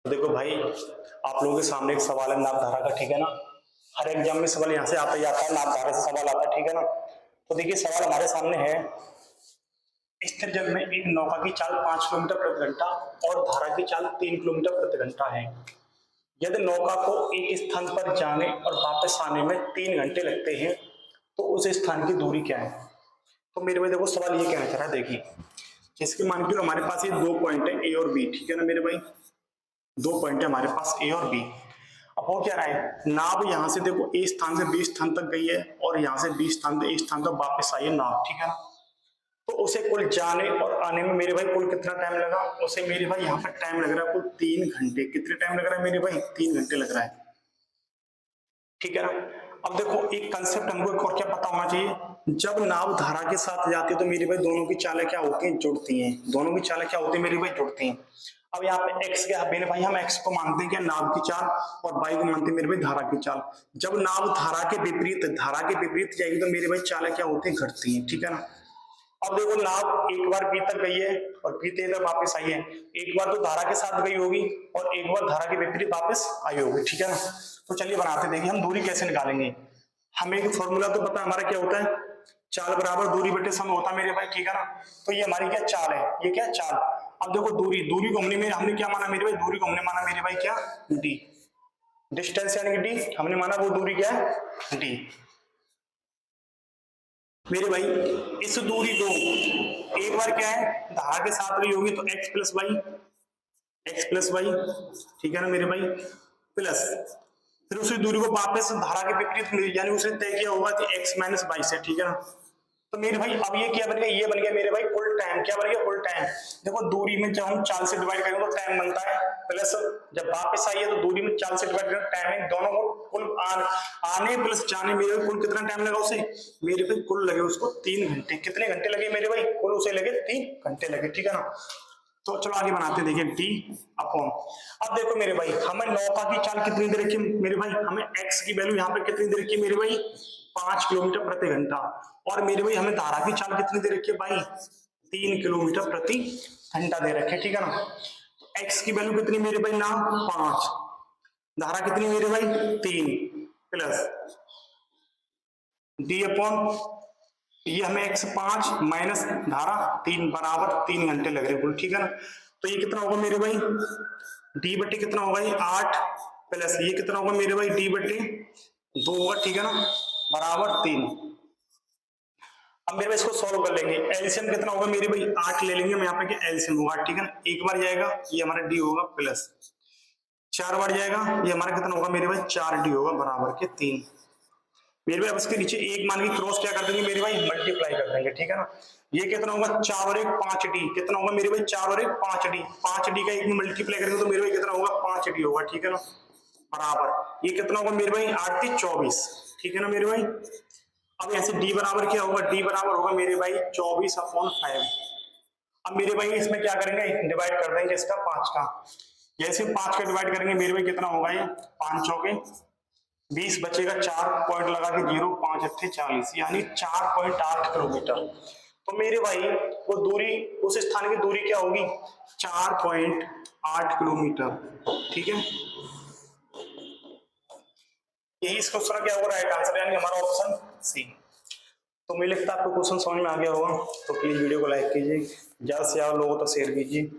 देखो भाई, आप लोगों के सामने एक सवाल है नापधारा का, ठीक है ना। हर एग्जाम में सवाल यहाँ से आता ही आता है, नापधारा से सवाल आता है, ठीक है ना। तो देखिए सवाल हमारे सामने है, स्थिर जल में एक नौका की चाल 5 किलोमीटर प्रति घंटा और धारा की चाल 3 किलोमीटर प्रति घंटा है। यदि नौका को एक स्थान पर जाने और वापस आने में 3 घंटे लगते हैं तो उस स्थान की दूरी क्या है। तो मेरे भाई देखो सवाल ये कहना चाह रहा है, देखिए जिसके मान के हमारे पास ये 2 पॉइंट है ए और बी, ठीक है ना मेरे भाई। 2 पॉइंट है हमारे पास ए और बी। अब वो क्या रहा है, नाव यहां से देखो ए स्थान से बी स्थान तक गई है और यहां से बी स्थान से ए स्थान तक वापस आई है नाव, ठीक है ना। तो उसे कुल जाने और आने में मेरे भाई कुल कितना टाइम लगा, उसे मेरे भाई यहाँ पर टाइम लग रहा है कुल 3 घंटे। कितने टाइम लग रहा है मेरे भाई, 3 घंटे लग रहा है, ठीक है ना। अब देखो एक कंसेप्ट हमको एक और क्या पता होना चाहिए, जब नाव धारा के साथ जाती है तो मेरी भाई दोनों की चालें क्या होती हैं, जुड़ती हैं। दोनों की चालें क्या होती है मेरी भाई, जुड़ती हैं। अब यहाँ पे एक्स क्या है मेरे भाई, हम एक्स को मानते हैं क्या नाव की चाल और वाई को मानते हैं मेरे भाई धारा की चाल। जब नाव धारा के विपरीत जाएगी तो मेरी भाई चालें क्या होती है, घटती हैं, ठीक है ना। अब देखो नाव एक बार बी तक गई है और बी तक वापस आई है। एक बार तो धारा के साथ गई होगी और एक बार धारा के विपरीत वापस आई होगी, ठीक है ना। तो चलिए बनाते, देखिए हम दूरी कैसे निकालेंगे। हमें एक फॉर्मूला तो पता है हमारा क्या होता है, चाल बराबर दूरी बटे समय होता है मेरे भाई, ठीक है ना। तो ये हमारी क्या चाल है, ये क्या चाल। अब देखो दूरी दूरी को हमने क्या माना मेरे भाई, दूरी को हमने माना मेरे भाई क्या, डी। डिस्टेंस यानी कि डी हमने माना, वो दूरी क्या है, डी। मेरे भाई इस दूरी को एक बार क्या है धारा के साथ गई होगी तो एक्स प्लस वाई, ठीक है ना मेरे भाई, प्लस फिर उसी दूरी को वापस धारा के विपरीत यानी उसने तय किया होगा कि एक्स माइनस वाई से, ठीक है ना। तो मेरे भाई अब ये क्या बन गया, ये बन गया मेरे भाई कुल टाइम। क्या बन गया, कुल टाइम। देखो दूरी में जब हम चाल से डिवाइड करेंगे तो टाइम बनता है, प्लस जब वापस आई है तो दूरी में चाल से डिवाइड करेंगे टाइम, दोनों को कुल आने प्लस जाने मेरे भाई कुल कितना टाइम लगा उसे, मेरे भाई कुल लगे उसको 3 घंटे। कितने घंटे लगे मेरे भाई, कुल उसे लगे 3 घंटे लगे, ठीक है ना। तो चलो आगे बनाते, देखिए डी अपॉन। अब देखो मेरे भाई हमें नौका की चाल कितनी दे रखी है मेरे भाई, हमें एक्स की वैल्यू यहाँ पे कितनी दे रखी है मेरे भाई, 5 किलोमीटर प्रति घंटा। और मेरे भाई हमें धारा की चाल कितनी दे रखी है भाई, 3 किलोमीटर प्रति घंटा दे रखे, ठीक है ना। तो एक्स की वैल्यू कितनी मेरे भाई ना 5, धारा कितनी मेरे भाई 3, प्लस डी अपॉन ये हमें एक्स 5 माइनस धारा 3 बराबर 3 घंटे लग रहे कुल, ठीक है ना। तो ये कितना होगा मेरे भाई, डी बटे कितना होगा ये 8, प्लस ये कितना होगा मेरे भाई डी बटे 2 होगा, ठीक है ना, बराबर 3। अब मेरे भाई इसको सॉल्व कर लेंगे, एलसीएम कितना होगा मेरे भाई 8 ले लेंगे हम यहाँ पे कि एलसीएम होगा, ठीक है ना। एक बार जाएगा ये हमारा डी होगा, प्लस 4 बार जाएगा ये हमारा कितना होगा मेरे भाई 4 डी होगा बराबर के 3। मेरे भाई अब इसके नीचे एक मान के क्रॉस क्या कर देंगे मेरे भाई, मल्टीप्लाई कर देंगे, ठीक है ना। ये कितना होगा 4 और 1 5 डी, कितना होगा मेरे भाई 4 और 1 5 डी, 5 डी का एक में मल्टीप्लाई करेंगे तो मेरे भाई कितना होगा 5 डी होगा, ठीक है ना, बराबर ये कितना होगा मेरे भाई 8 3 24, ठीक है ना मेरे भाई। अब यहाँ से डी बराबर क्या होगा, डी बराबर होगा मेरे भाई 24/5। अब मेरे भाई इसमें क्या करेंगे, डिवाइड कर देंगे इसका 5 का। जैसे 5 का डिवाइड करेंगे मेरे भाई कितना होगा ये 5 चौके 20 बचेगा, 4 पॉइंट लगा के 0 5 अट्ठे 40 यानी 4.8 किलोमीटर। तो मेरे भाई वो दूरी उस स्थान की दूरी क्या होगी 4.8 किलोमीटर, ठीक है। यही इस क्वेश्चन का क्या होगा राइट आंसर, यानी हमारा ऑप्शन सी। तो मुझे लगता है आपको क्वेश्चन समझ में आ गया होगा, तो प्लीज वीडियो को लाइक कीजिए, ज्यादा से ज्यादा लोगों तक शेयर कीजिए।